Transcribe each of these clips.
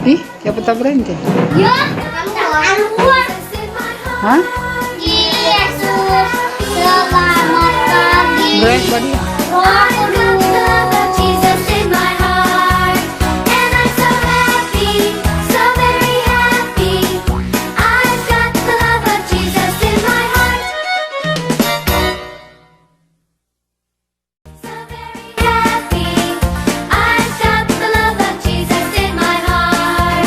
Ih, siapa tak berhenti? Ya, kamu Hah? Yesus, selamat pagi. Break body. Roh Kudus, Jesus in my heart, and I'm so happy, so very happy. I've got the love of Jesus in my heart. So very happy, I've got the love of Jesus in my heart,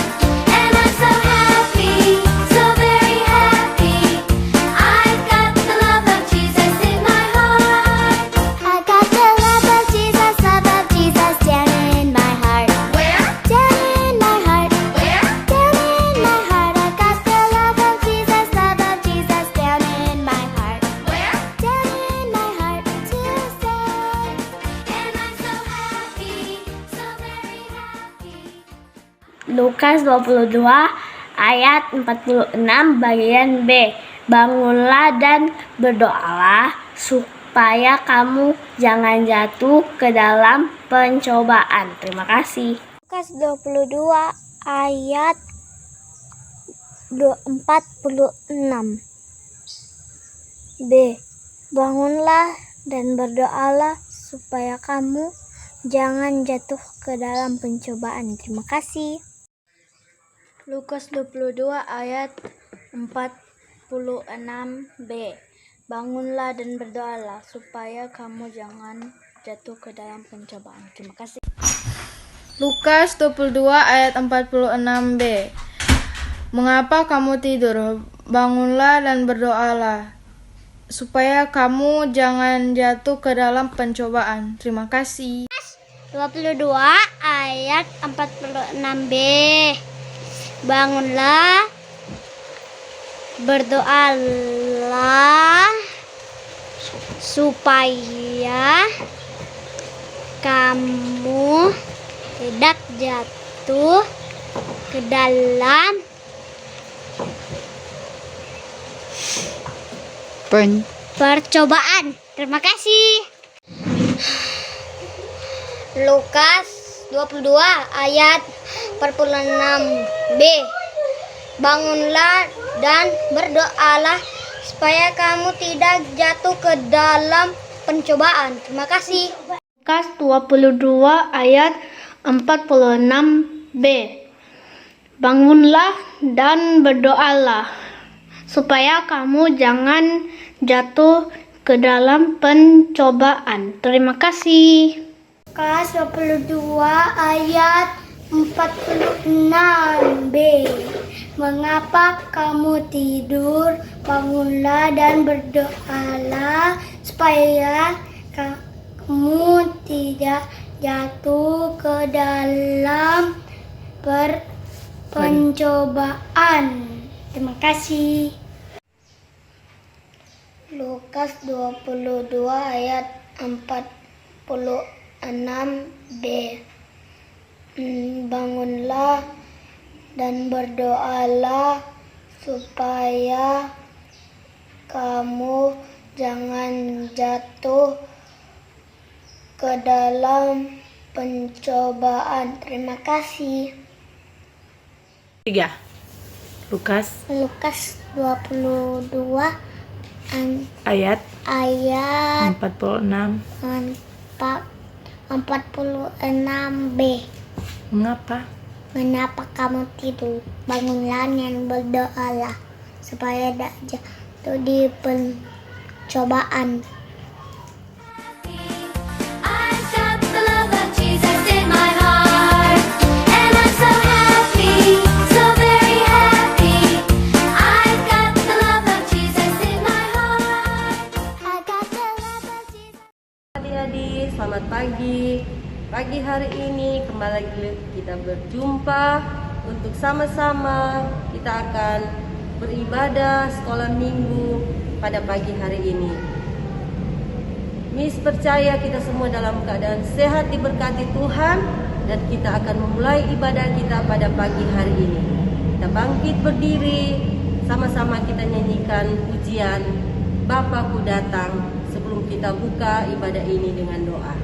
and I'm so happy, so very happy. I've got the love of Jesus in my heart. I got the love of Jesus down in my heart. Where? Down in my heart. Where? Down in my heart. I got the love of Jesus down in my heart. Where? Down in my heart to say, and I'm so happy, so very happy. Lukas 22 ayat 46 bagian B. Bangunlah dan berdoalah supaya kamu jangan jatuh ke dalam pencobaan. Terima kasih. Lukas 22 ayat 46 B. Bangunlah dan berdoalah supaya kamu jangan jatuh ke dalam pencobaan. Terima kasih. Lukas 22 ayat 46b. Bangunlah dan berdoalah supaya kamu jangan jatuh ke dalam pencobaan. Terima kasih. Lukas 22 ayat 46b. Mengapa kamu tidur? Bangunlah dan berdoalah supaya kamu jangan jatuh ke dalam pencobaan. Terima kasih. 22 ayat 46b. Bangunlah, berdoalah supaya kamu tidak jatuh ke dalam percobaan. Terima kasih. Lukas 22 ayat 46b. Bangunlah dan berdoalah supaya kamu tidak jatuh ke dalam pencobaan. Terima kasih. Lukas 22 ayat 46b. Bangunlah dan berdoalah supaya kamu jangan jatuh ke dalam pencobaan. Terima kasih. Lukas 22 ayat 46b. Mengapa kamu tidur? Bangunlah dan berdoalah supaya kamu tidak jatuh ke dalam pencobaan. Terima kasih. Lukas 22 ayat 46b. Bangunlah dan berdoalah supaya kamu jangan jatuh ke dalam pencobaan. Terima kasih. 3. Lukas Lukas 22 ayat ayat 46. 46b. Mengapa kamu tidur? Bangunlah dan berdoalah supaya tidak jatuh di pencobaan. I've got the love of Jesus in my heart, and I'm so happy, so very happy. I've got the love of Jesus in my heart. I got the love of Jesus. Adik-adik, selamat pagi. Pagi hari ini kembali lagi kita berjumpa untuk sama-sama kita akan beribadah sekolah minggu pada pagi hari ini. Miss percaya kita semua dalam keadaan sehat diberkati Tuhan dan kita akan memulai ibadah kita pada pagi hari ini. Kita bangkit berdiri, sama-sama kita nyanyikan pujian Bapakku Datang sebelum kita buka ibadah ini dengan doa.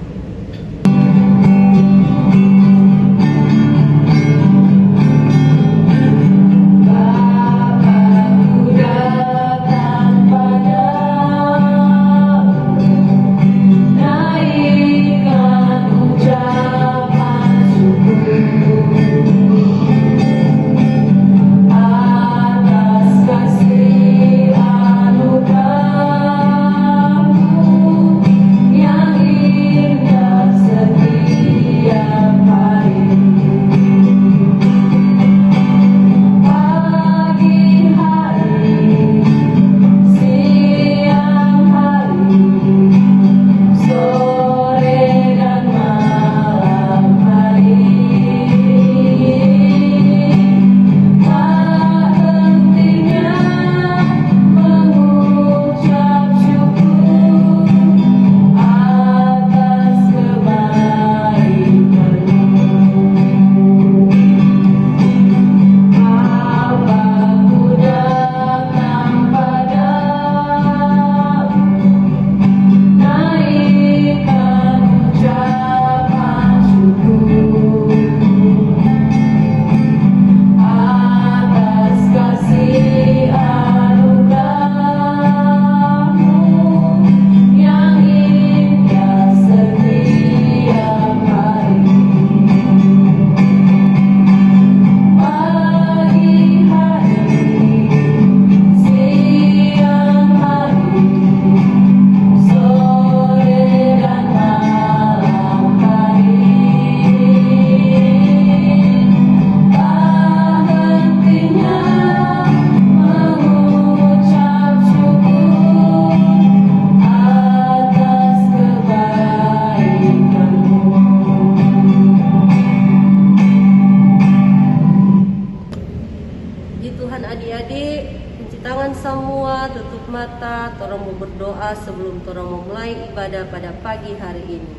Adik-adik, kunci tangan semua, tutup mata, torang mau berdoa sebelum torang mau mulai ibadah pada pagi hari ini.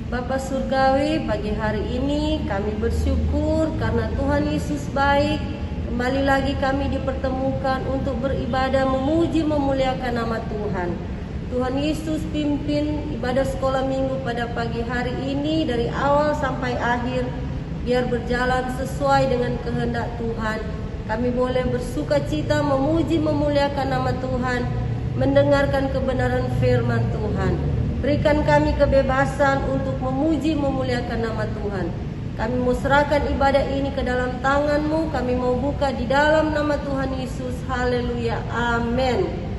Bapa Surgawi, pagi hari ini kami bersyukur karena Tuhan Yesus baik. Kembali lagi kami dipertemukan untuk beribadah, memuji, memuliakan nama Tuhan. Tuhan Yesus pimpin ibadah sekolah minggu pada pagi hari ini dari awal sampai akhir, biar berjalan sesuai dengan kehendak Tuhan. Kami boleh bersuka cita, memuji, memuliakan nama Tuhan, mendengarkan kebenaran firman Tuhan. Berikan kami kebebasan untuk memuji, memuliakan nama Tuhan. Kami mau serahkan ibadah ini ke dalam tangan-Mu. Kami mau buka di dalam nama Tuhan Yesus. Haleluya. Amin.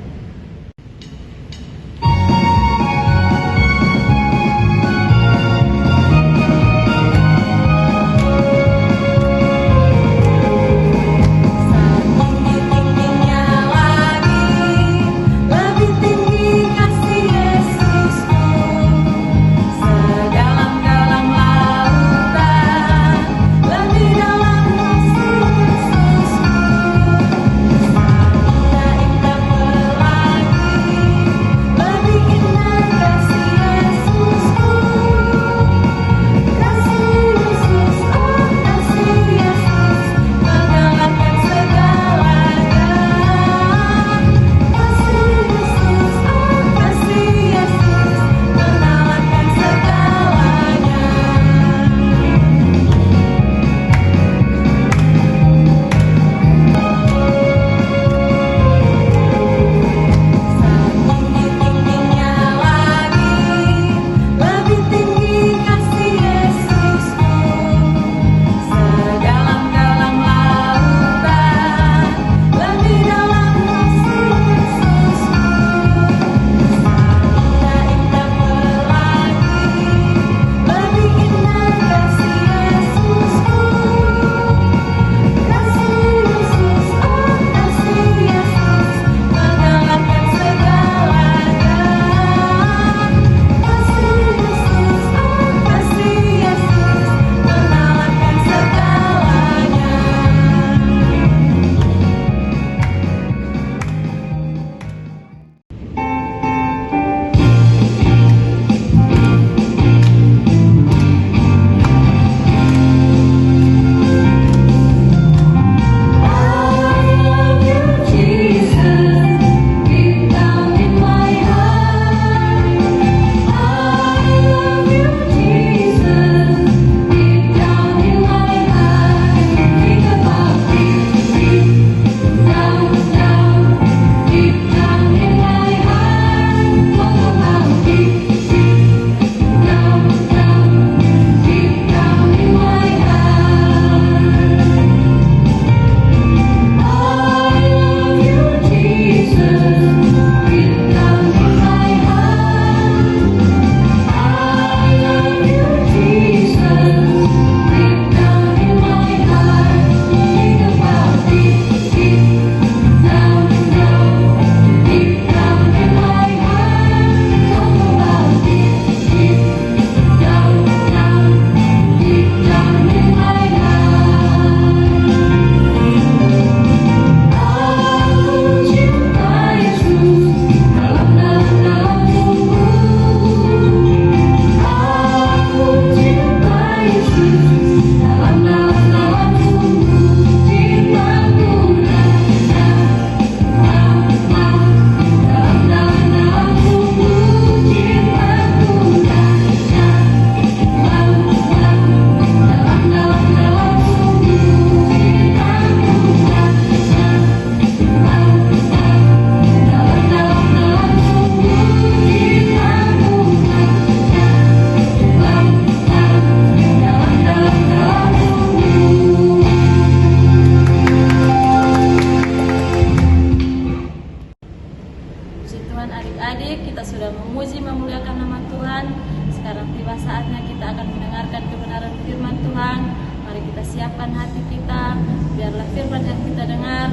siapkan hati kita, biarlah firman yang kita dengar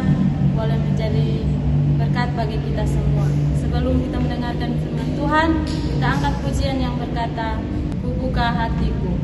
boleh menjadi berkat bagi kita semua. Sebelum kita mendengarkan firman Tuhan, kita angkat pujian yang berkata, "Ku buka hatiku."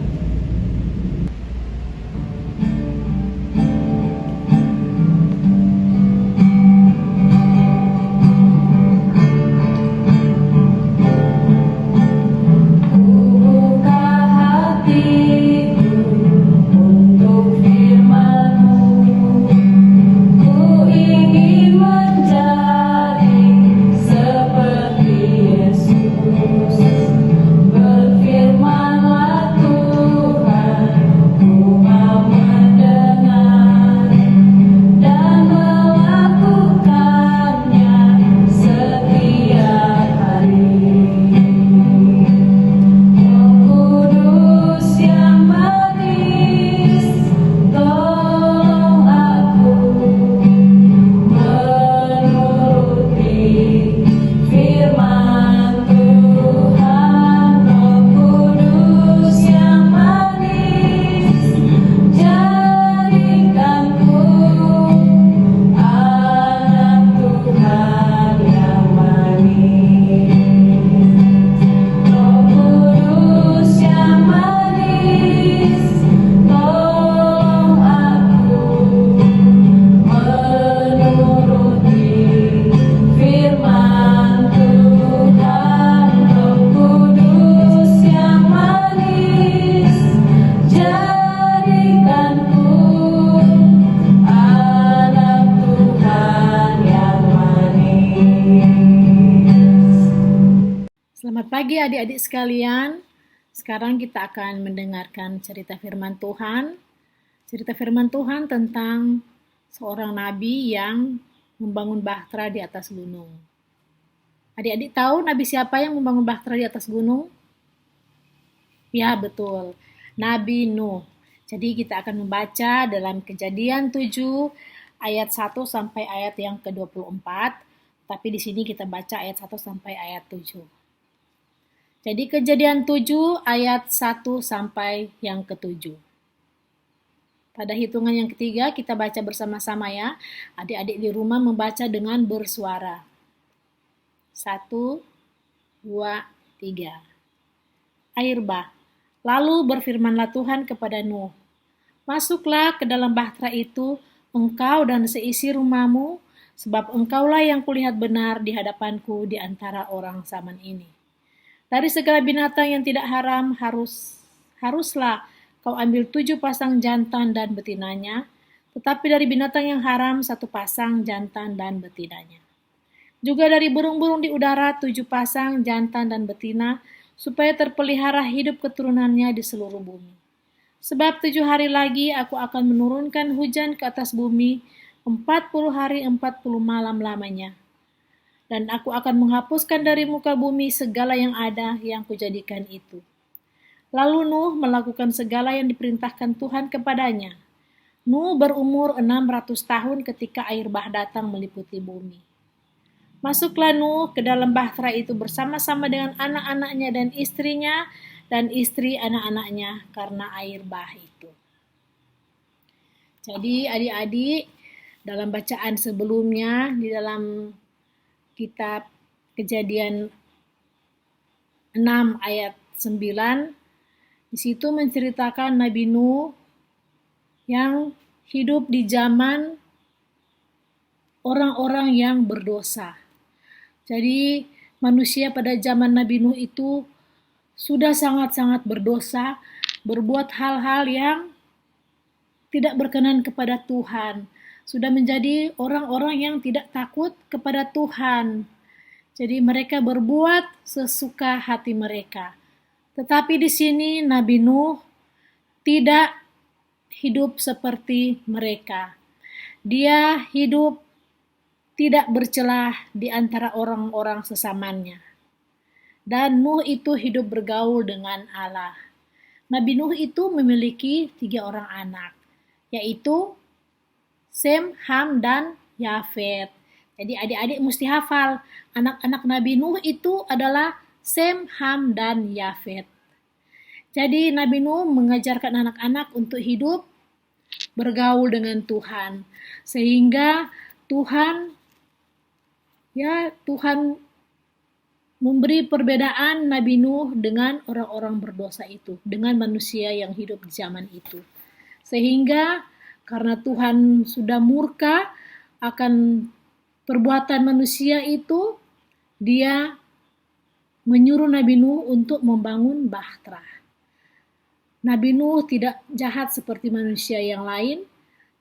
pagi adik-adik sekalian. Sekarang kita akan mendengarkan cerita firman Tuhan. Cerita firman Tuhan tentang seorang nabi yang membangun bahtera di atas gunung. Adik-adik tahu nabi siapa yang membangun bahtera di atas gunung? Ya, betul. Nabi Nuh. Jadi kita akan membaca dalam Kejadian 7 ayat 1 sampai ayat yang ke-24. Tapi di sini kita baca ayat 1 sampai ayat 7. Jadi Kejadian 7 ayat 1 sampai yang ke-7. Pada hitungan yang ketiga kita baca bersama-sama ya. Adik-adik di rumah membaca dengan bersuara. 1, 2, 3. Air bah. Lalu berfirmanlah Tuhan kepada Nuh, masuklah ke dalam bahtera itu, engkau dan seisi rumahmu, sebab engkaulah yang kulihat benar di hadapanku di antara orang zaman ini. Dari segala binatang yang tidak haram haruslah kau ambil 7 pasang jantan dan betinanya, tetapi dari binatang yang haram 1 pasang jantan dan betinanya. Juga dari burung-burung di udara 7 pasang jantan dan betina, supaya terpelihara hidup keturunannya di seluruh bumi. Sebab 7 hari lagi aku akan menurunkan hujan ke atas bumi 40 hari 40 malam lamanya. Dan aku akan menghapuskan dari muka bumi segala yang ada yang kujadikan itu. Lalu Nuh melakukan segala yang diperintahkan Tuhan kepadanya. Nuh berumur 600 tahun ketika air bah datang meliputi bumi. Masuklah Nuh ke dalam bahtera itu bersama-sama dengan anak-anaknya dan istrinya dan istri anak-anaknya karena air bah itu. Jadi adik-adik, dalam bacaan sebelumnya di dalam kitab Kejadian 6 ayat 9, di situ menceritakan Nabi Nuh yang hidup di zaman orang-orang yang berdosa. Jadi manusia pada zaman Nabi Nuh itu sudah sangat-sangat berdosa, berbuat hal-hal yang tidak berkenan kepada Tuhan. Sudah menjadi orang-orang yang tidak takut kepada Tuhan. Jadi mereka berbuat sesuka hati mereka. Tetapi di sini Nabi Nuh tidak hidup seperti mereka. Dia hidup tidak bercelah di antara orang-orang sesamanya. Dan Nuh itu hidup bergaul dengan Allah. Nabi Nuh itu memiliki 3 orang anak, yaitu Sem, Ham, dan Yafet. Jadi adik-adik mesti hafal, anak-anak Nabi Nuh itu adalah Sem, Ham, dan Yafet. Jadi Nabi Nuh mengajarkan anak-anak untuk hidup bergaul dengan Tuhan. Sehingga Tuhan memberi perbedaan Nabi Nuh dengan orang-orang berdosa itu, dengan manusia yang hidup di zaman itu. Sehingga karena Tuhan sudah murka akan perbuatan manusia itu, dia menyuruh Nabi Nuh untuk membangun bahtera. Nabi Nuh tidak jahat seperti manusia yang lain,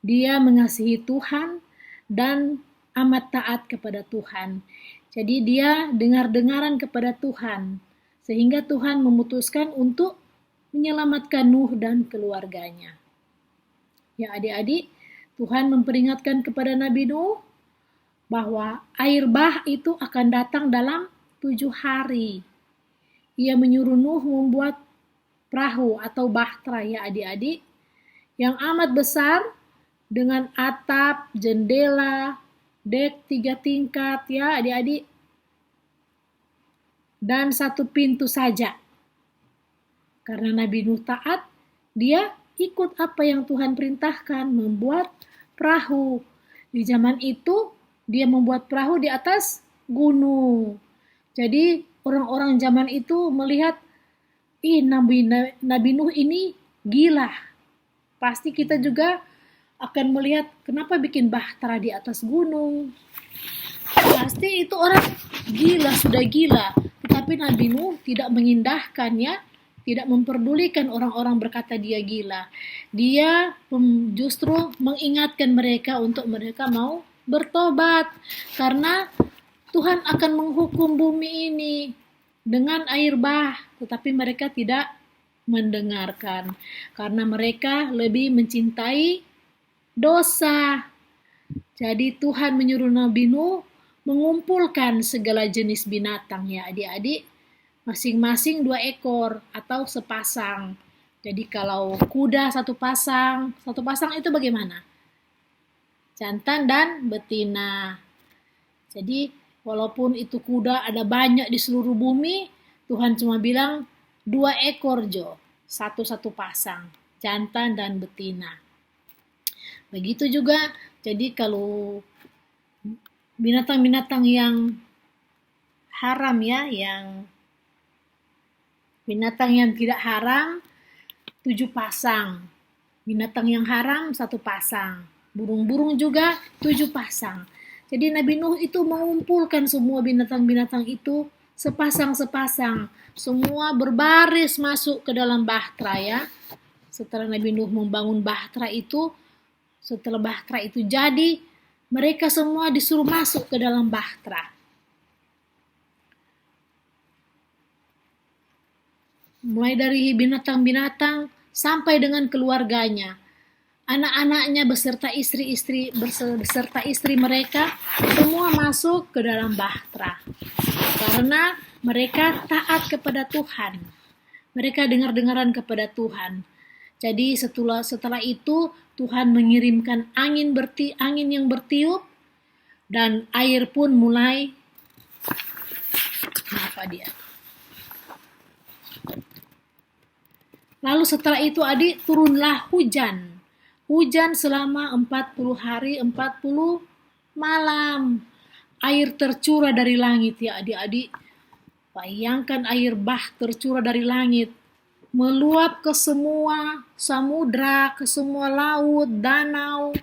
dia mengasihi Tuhan dan amat taat kepada Tuhan. Jadi dia dengar-dengaran kepada Tuhan, sehingga Tuhan memutuskan untuk menyelamatkan Nuh dan keluarganya. Ya adik-adik, Tuhan memperingatkan kepada Nabi Nuh bahwa air bah itu akan datang dalam 7 hari. Ia menyuruh Nuh membuat perahu atau bahtera ya adik-adik, yang amat besar dengan atap, jendela, dek 3 tingkat ya adik-adik, dan 1 pintu saja. Karena Nabi Nuh taat, dia ikut apa yang Tuhan perintahkan, membuat perahu. Di zaman itu dia membuat perahu di atas gunung. Jadi orang-orang zaman itu melihat, Nabi Nuh ini gila. Pasti kita juga akan melihat kenapa bikin bahtera di atas gunung. Pasti itu orang gila, sudah gila. Tetapi Nabi Nuh tidak mengindahkannya, tidak memperdulikan orang-orang berkata dia gila. Dia justru mengingatkan mereka untuk mereka mau bertobat. Karena Tuhan akan menghukum bumi ini. dengan air bah, tetapi mereka tidak mendengarkan karena mereka lebih mencintai dosa. Jadi Tuhan menyuruh Nabi Nuh mengumpulkan segala jenis binatang ya adik-adik, masing-masing 2 ekor atau sepasang. Jadi kalau kuda satu pasang itu bagaimana? Jantan dan betina. Jadi walaupun itu kuda ada banyak di seluruh bumi, Tuhan cuma bilang 2 ekor jo, satu pasang, jantan dan betina. Begitu juga, jadi kalau binatang-binatang yang haram ya, yang binatang yang tidak haram 7 pasang, binatang yang haram 1 pasang, burung-burung juga 7 pasang. Jadi Nabi Nuh itu mengumpulkan semua binatang-binatang itu sepasang-sepasang, semua berbaris masuk ke dalam bahtera ya. Setelah Nabi Nuh membangun bahtera itu, setelah bahtera itu jadi, mereka semua disuruh masuk ke dalam bahtera. Mulai dari binatang-binatang sampai dengan keluarganya. Anak-anaknya beserta istri mereka semua masuk ke dalam bahtera. Karena mereka taat kepada Tuhan. Mereka dengar-dengaran kepada Tuhan. Jadi setelah itu Tuhan mengirimkan angin yang bertiup dan air pun mulai Lalu setelah itu adik turunlah hujan. Hujan selama 40 hari 40 malam. Air tercurah dari langit ya adik-adik. Bayangkan air bah tercurah dari langit. Meluap ke semua samudra, ke semua laut, danau.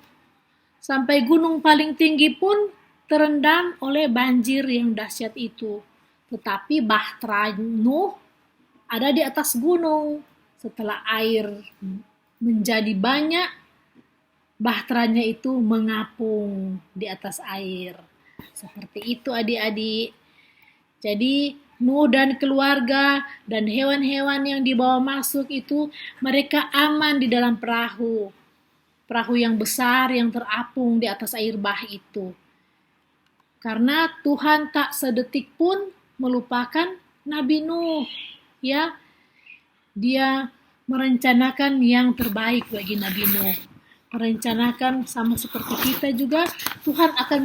Sampai gunung paling tinggi pun terendam oleh banjir yang dahsyat itu. Tetapi bahtera Nuh ada di atas gunung. Setelah air menjadi banyak, bahteranya itu mengapung di atas air. Seperti itu adik-adik. Jadi Nuh dan keluarga dan hewan-hewan yang dibawa masuk itu mereka aman di dalam perahu. Perahu yang besar yang terapung di atas air bah itu. Karena Tuhan tak sedetik pun melupakan Nabi Nuh. Ya, dia merencanakan yang terbaik bagi Nabi Nuh. Merencanakan sama seperti kita juga, Tuhan akan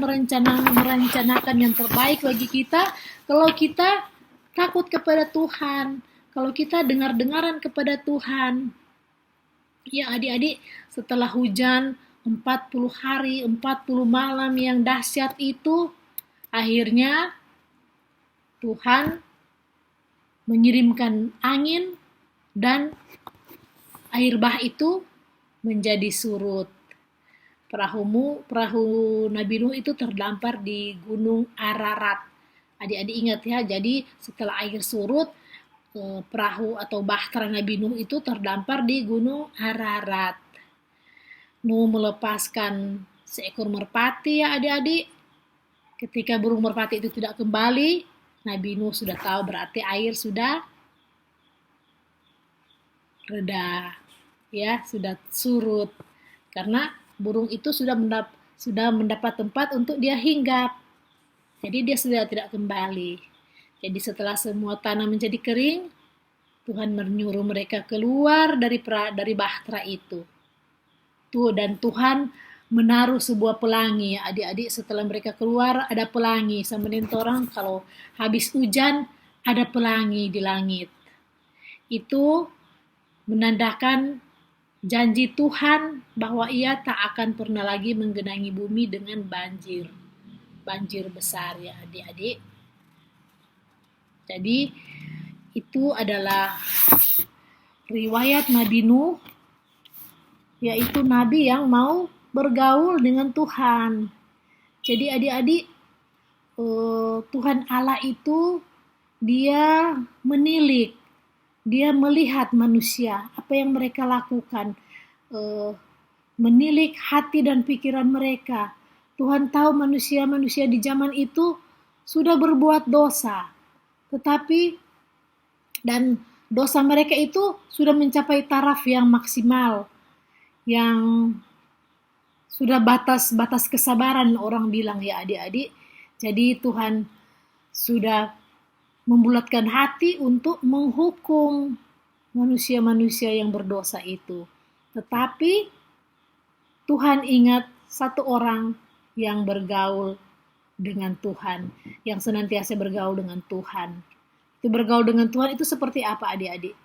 merencanakan yang terbaik bagi kita kalau kita takut kepada Tuhan, kalau kita dengar-dengaran kepada Tuhan. Ya adik-adik, setelah hujan 40 hari, 40 malam yang dahsyat itu, akhirnya Tuhan mengirimkan angin dan air bah itu menjadi surut. Perahu Nabi Nuh itu terdampar di Gunung Ararat. Adik-adik ingat ya, jadi setelah air surut, perahu atau bahtera Nabi Nuh itu terdampar di Gunung Ararat. Nuh melepaskan seekor merpati ya adik-adik. Ketika burung merpati itu tidak kembali, Nabi Nuh sudah tahu berarti air sudah reda, ya sudah surut. Karena burung itu sudah mendapat tempat untuk dia hinggap. Jadi dia sudah tidak kembali. Jadi setelah semua tanah menjadi kering, Tuhan menyuruh mereka keluar dari bahtera itu. Dan Tuhan menaruh sebuah pelangi ya adik-adik. Setelah mereka keluar ada pelangi. Sama dengan orang kalau habis hujan ada pelangi di langit. Itu menandakan janji Tuhan bahwa ia tak akan pernah lagi menggenangi bumi dengan banjir besar ya adik-adik. Jadi itu adalah riwayat Nabi Nuh, yaitu nabi yang mau bergaul dengan Tuhan. Jadi adik-adik, Tuhan Allah itu dia menilik, dia melihat manusia, apa yang mereka lakukan, menilik hati dan pikiran mereka. Tuhan tahu manusia-manusia di zaman itu sudah berbuat dosa, tetapi Dan dosa mereka itu sudah mencapai taraf yang maksimal, yang sudah batas kesabaran orang bilang ya adik-adik. Jadi Tuhan sudah membulatkan hati untuk menghukum manusia-manusia yang berdosa itu. Tetapi Tuhan ingat satu orang yang bergaul dengan Tuhan, yang senantiasa bergaul dengan Tuhan. Itu bergaul dengan Tuhan itu seperti apa adik-adik?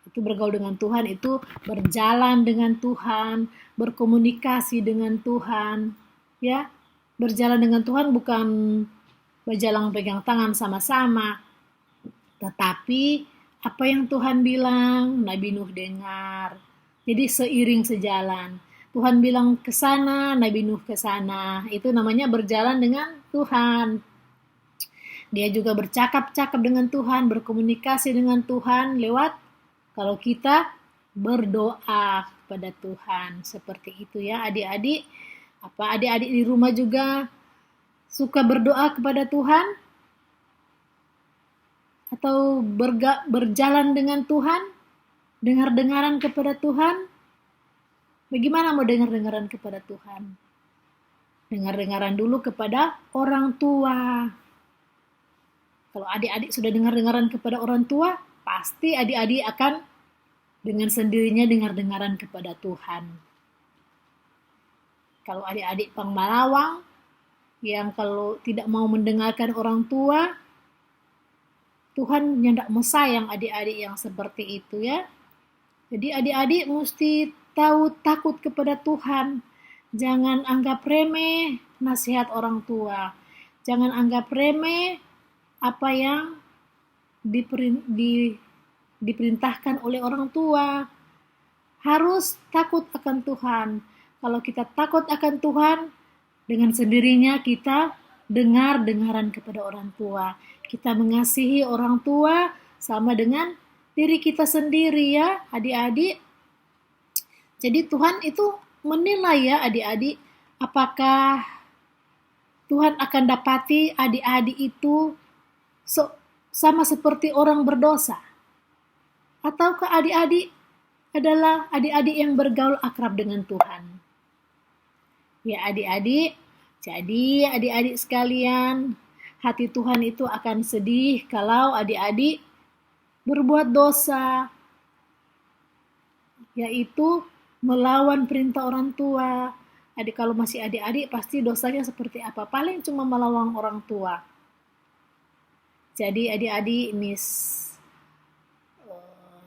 Itu bergaul dengan Tuhan itu berjalan dengan Tuhan, berkomunikasi dengan Tuhan, ya. Berjalan dengan Tuhan bukan berjalan pegang tangan sama-sama, tetapi apa yang Tuhan bilang, Nabi Nuh dengar. Jadi seiring sejalan. Tuhan bilang ke sana, Nabi Nuh ke sana. Itu namanya berjalan dengan Tuhan. Dia juga bercakap-cakap dengan Tuhan, berkomunikasi dengan Tuhan lewat kalau kita berdoa kepada Tuhan. Seperti itu ya adik-adik. Apa adik-adik di rumah juga suka berdoa kepada Tuhan? Atau berjalan dengan Tuhan? Dengar-dengaran kepada Tuhan? Bagaimana mau dengar-dengaran kepada Tuhan? Dengar-dengaran dulu kepada orang tua. Kalau adik-adik sudah dengar-dengaran kepada orang tua, pasti adik-adik akan dengan sendirinya dengar-dengaran kepada Tuhan. Kalau adik-adik pangmalawang, yang kalau tidak mau mendengarkan orang tua, Tuhan tidak mau sayang adik-adik yang seperti itu ya. Jadi adik-adik mesti tahu takut kepada Tuhan. Jangan anggap remeh nasihat orang tua. Jangan anggap remeh apa yang diperintahkan oleh orang tua. Harus takut akan Tuhan. Kalau kita takut akan Tuhan, dengan sendirinya kita dengar-dengaran kepada orang tua. Kita mengasihi orang tua sama dengan diri kita sendiri ya adik-adik. Jadi Tuhan itu menilai ya adik-adik, apakah Tuhan akan dapati adik-adik itu sama seperti orang berdosa? Ataukah adik-adik adalah adik-adik yang bergaul akrab dengan Tuhan? Ya adik-adik, jadi adik-adik sekalian, hati Tuhan itu akan sedih kalau adik-adik berbuat dosa, yaitu melawan perintah orang tua. Kalau masih adik-adik pasti dosanya seperti apa? Paling cuma melawan orang tua. Jadi adik-adik Miss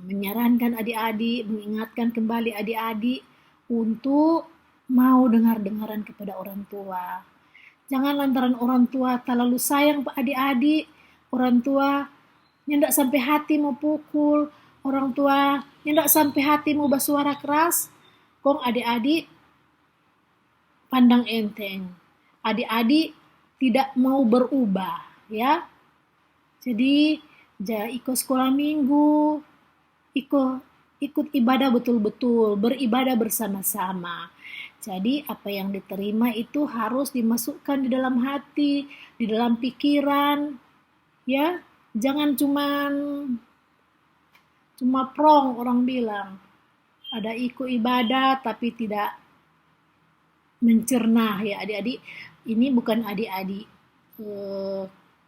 menyarankan adik-adik, mengingatkan kembali adik-adik untuk mau dengar-dengaran kepada orang tua. Jangan lantaran orang tua terlalu sayang adik-adik, orang tua nyendak sampai hati mau pukul, orang tua nyendak sampai hati mau bersuara keras, kong adik-adik pandang enteng. Adik-adik tidak mau berubah, ya. Jadi, ikut sekolah minggu, ikut ibadah betul-betul, beribadah bersama-sama. Jadi apa yang diterima itu harus dimasukkan di dalam hati, di dalam pikiran, ya. Jangan cuma prong orang bilang. Ada ikut ibadah tapi tidak mencerna ya adik-adik. Ini bukan adik-adik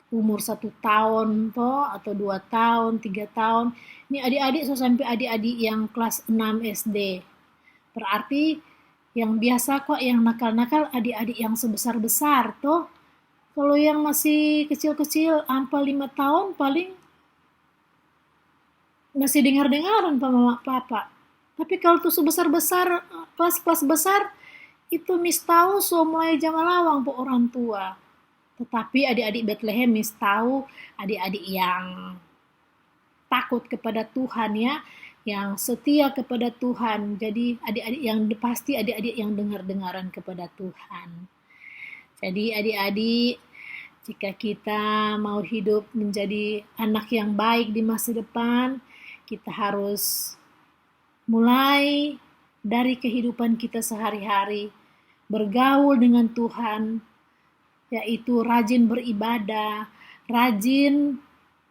umur 1 tahun atau 2 tahun, 3 tahun. Ini adik-adik sampai adik-adik yang kelas 6 SD. Berarti yang biasa kok yang nakal-nakal adik-adik yang sebesar-besar toh. Kalau yang masih kecil-kecil, ampal 5 tahun paling masih dengar-dengaran pak mama papa. Tapi kalau tuh sebesar-besar, kelas-kelas besar, itu Miss tahu so mulai jam lawang po orang tua. Tetapi adik-adik Bethlehem Miss tahu adik-adik yang takut kepada Tuhan ya, yang setia kepada Tuhan. Jadi adik-adik yang pasti adik-adik yang dengar-dengaran kepada Tuhan. Jadi adik-adik, jika kita mau hidup menjadi anak yang baik di masa depan, kita harus mulai dari kehidupan kita sehari-hari, bergaul dengan Tuhan, yaitu rajin beribadah, rajin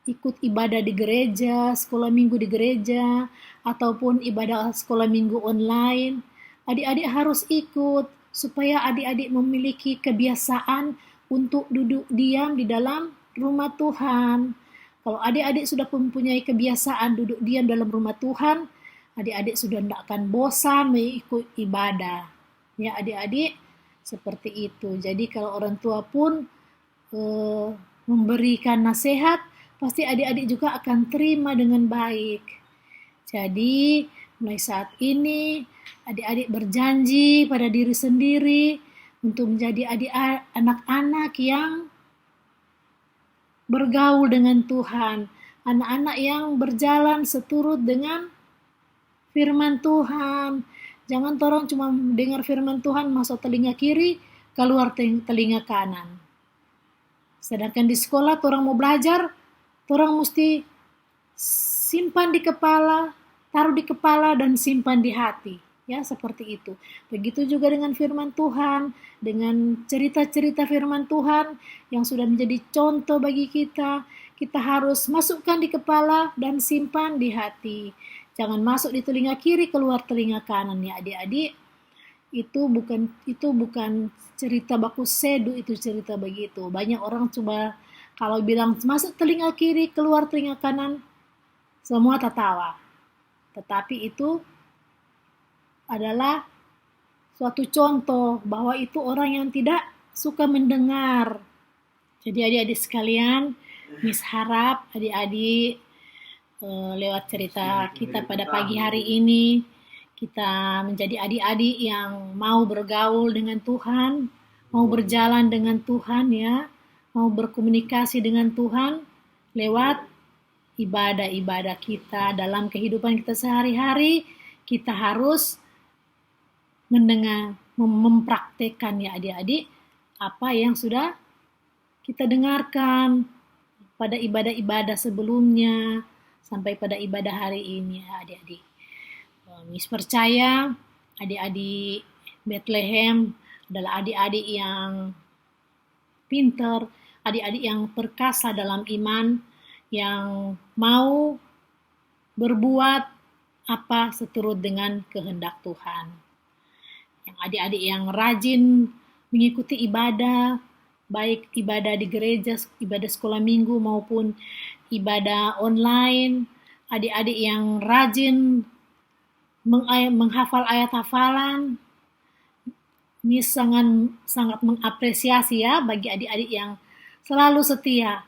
ikut ibadah di gereja, sekolah minggu di gereja, ataupun ibadah sekolah minggu online, adik-adik harus ikut supaya adik-adik memiliki kebiasaan untuk duduk diam di dalam rumah Tuhan. Kalau adik-adik sudah mempunyai kebiasaan duduk diam dalam rumah Tuhan, adik-adik sudah tidak akan bosan mengikut ibadah. Ya adik-adik, seperti itu. Jadi kalau orang tua pun memberikan nasihat, pasti adik-adik juga akan terima dengan baik. Jadi, mulai saat ini, adik-adik berjanji pada diri sendiri untuk menjadi anak-anak yang bergaul dengan Tuhan. Anak-anak yang berjalan seturut dengan firman Tuhan. Jangan torang cuma dengar firman Tuhan masuk telinga kiri, keluar telinga kanan. Sedangkan di sekolah torang mau belajar, torang mesti simpan di kepala, taruh di kepala dan simpan di hati. Ya, seperti itu. Begitu juga dengan firman Tuhan, dengan cerita-cerita firman Tuhan yang sudah menjadi contoh bagi kita. Kita harus masukkan di kepala dan simpan di hati. Jangan masuk di telinga kiri, keluar telinga kanan ya adik-adik. Itu bukan cerita baku sedu, itu cerita begitu. Banyak orang coba kalau bilang masuk telinga kiri, keluar telinga kanan, semua tertawa. Tetapi itu adalah suatu contoh bahwa itu orang yang tidak suka mendengar. Jadi adik-adik sekalian, Miss harap adik-adik lewat cerita kita pada pagi hari ini, kita menjadi adik-adik yang mau bergaul dengan Tuhan, mau berjalan dengan Tuhan ya, mau berkomunikasi dengan Tuhan lewat ibadah-ibadah kita dalam kehidupan kita sehari-hari. Kita harus mendengar, mempraktekkan ya adik-adik apa yang sudah kita dengarkan pada ibadah-ibadah sebelumnya sampai pada ibadah hari ini ya adik-adik. Miss percaya adik-adik Bethlehem adalah adik-adik yang pintar, adik-adik yang perkasa dalam iman, yang mau berbuat apa seturut dengan kehendak Tuhan. Yang adik-adik yang rajin mengikuti ibadah, baik ibadah di gereja, ibadah sekolah minggu maupun ibadah online, adik-adik yang rajin menghafal ayat hafalan. Miss sangat mengapresiasi ya bagi adik-adik yang selalu setia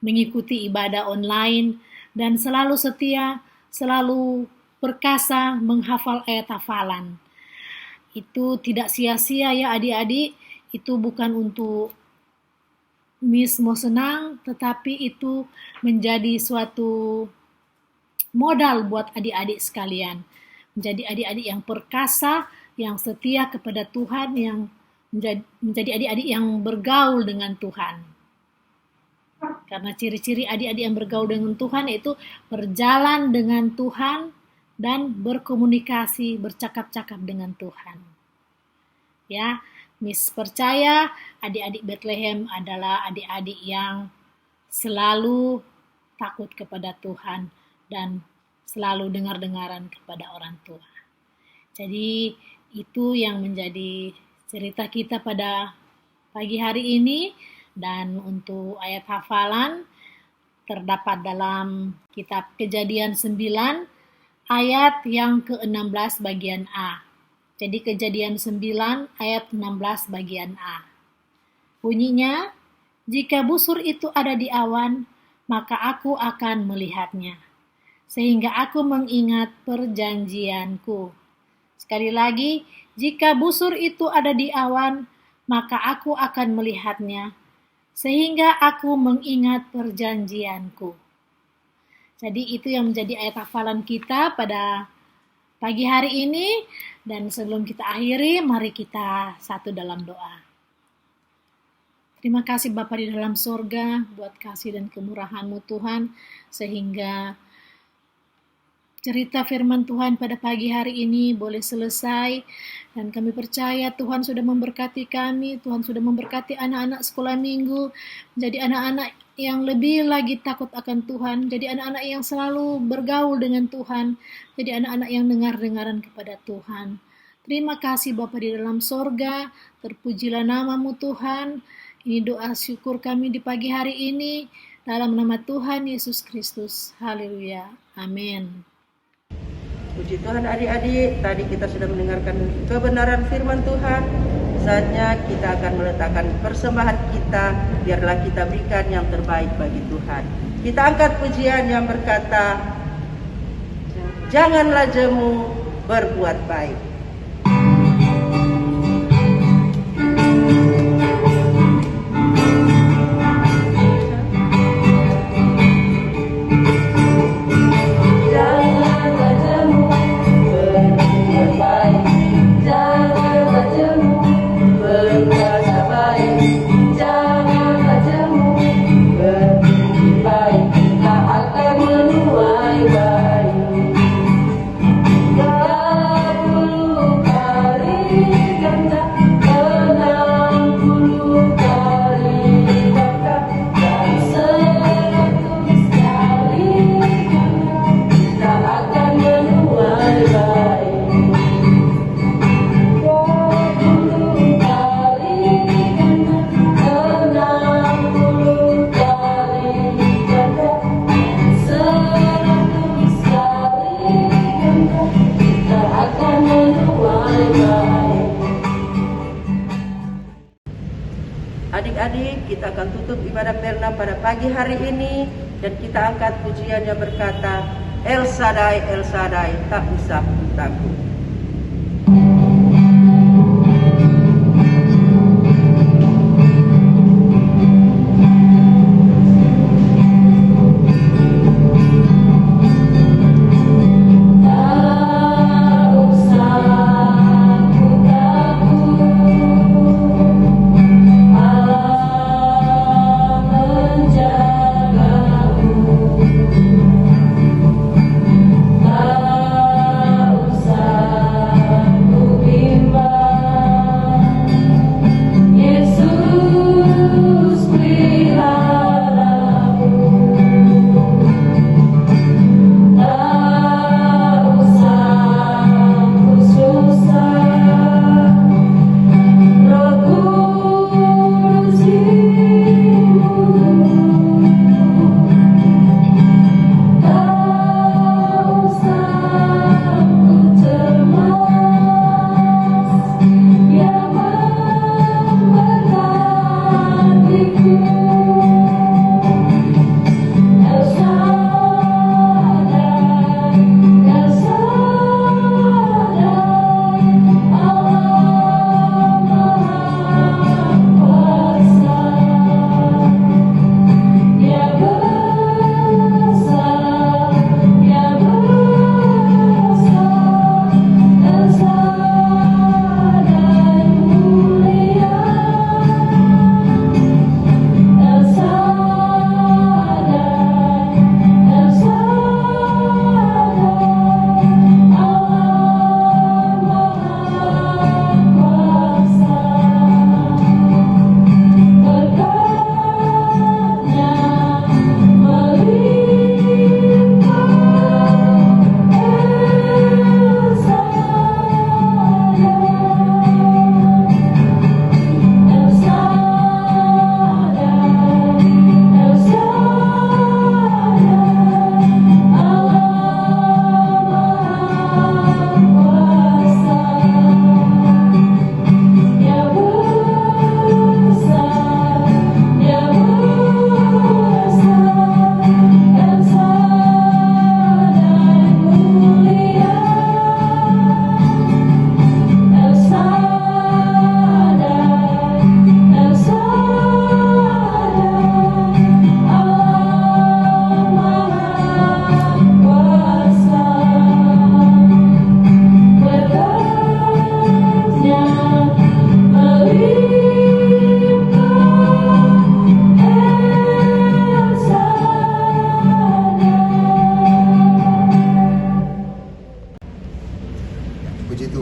mengikuti ibadah online dan selalu setia, selalu perkasa menghafal ayat hafalan. Itu tidak sia-sia ya adik-adik, itu bukan untuk Miss mau senang, tetapi itu menjadi suatu modal buat adik-adik sekalian. Menjadi adik-adik yang perkasa, yang setia kepada Tuhan, yang menjadi adik-adik yang bergaul dengan Tuhan. Karena ciri-ciri adik-adik yang bergaul dengan Tuhan yaitu berjalan dengan Tuhan dan berkomunikasi, bercakap-cakap dengan Tuhan. Ya, Miss percaya adik-adik Bethlehem adalah adik-adik yang selalu takut kepada Tuhan dan selalu dengar-dengaran kepada orang tua. Jadi itu yang menjadi cerita kita pada pagi hari ini, dan untuk ayat hafalan terdapat dalam kitab Kejadian 9 ayat yang ke-16 bagian A. Jadi Kejadian 9 ayat 16 bagian A. Bunyinya, jika busur itu ada di awan, maka aku akan melihatnya, sehingga aku mengingat perjanjianku. Sekali lagi, jika busur itu ada di awan, maka aku akan melihatnya, sehingga aku mengingat perjanjianku. Jadi itu yang menjadi ayat hafalan kita pada pagi hari ini. Dan sebelum kita akhiri, mari kita satu dalam doa. Terima kasih Bapa di dalam sorga buat kasih dan kemurahan-Mu Tuhan, sehingga cerita firman Tuhan pada pagi hari ini boleh selesai, dan kami percaya Tuhan sudah memberkati kami, Tuhan sudah memberkati anak-anak sekolah minggu, menjadi anak-anak yang lebih lagi takut akan Tuhan, jadi anak-anak yang selalu bergaul dengan Tuhan, jadi anak-anak yang dengar-dengaran kepada Tuhan. Terima kasih Bapa di dalam sorga, terpujilah namamu Tuhan. Ini doa syukur kami di pagi hari ini, dalam nama Tuhan Yesus Kristus. Haleluya. Amin. Puji Tuhan adik-adik, tadi kita sudah mendengarkan kebenaran firman Tuhan. Saatnya kita akan meletakkan persembahan kita, biarlah kita berikan yang terbaik bagi Tuhan. Kita angkat pujian yang berkata, janganlah jemu, berbuat baik. Adik-adik, kita akan tutup ibadah Perna pada pagi hari ini dan kita angkat pujian yang berkata, El Shaddai, El Shaddai, tak usah takut.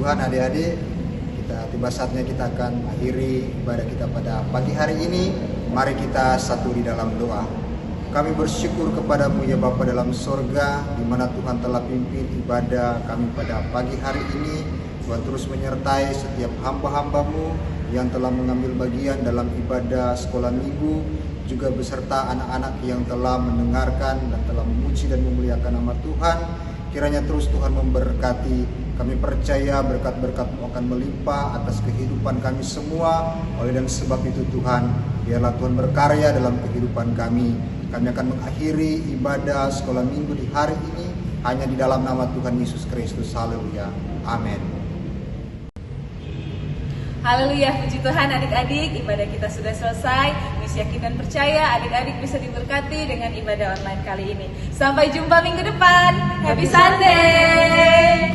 Tuhan adik-adik, tiba saatnya kita akan akhiri ibadah kita pada pagi hari ini. Mari kita satu di dalam doa. Kami bersyukur kepadamu ya Bapa dalam sorga, di mana Tuhan telah pimpin ibadah kami pada pagi hari ini. Tuhan terus menyertai setiap hamba-hambamu yang telah mengambil bagian dalam ibadah sekolah minggu, juga beserta anak-anak yang telah mendengarkan dan telah memuji dan memuliakan nama Tuhan. Kiranya terus Tuhan memberkati. Kami percaya berkat-berkat-Mu akan melimpah atas kehidupan kami semua. Oleh dan sebab itu Tuhan, biarlah Tuhan berkarya dalam kehidupan kami. Kami akan mengakhiri ibadah sekolah minggu di hari ini hanya di dalam nama Tuhan Yesus Kristus. Haleluya. Amin. Haleluya, puji Tuhan adik-adik, ibadah kita sudah selesai. Miss yakin dan percaya adik-adik bisa diberkati dengan ibadah online kali ini. Sampai jumpa minggu depan. Happy Sunday.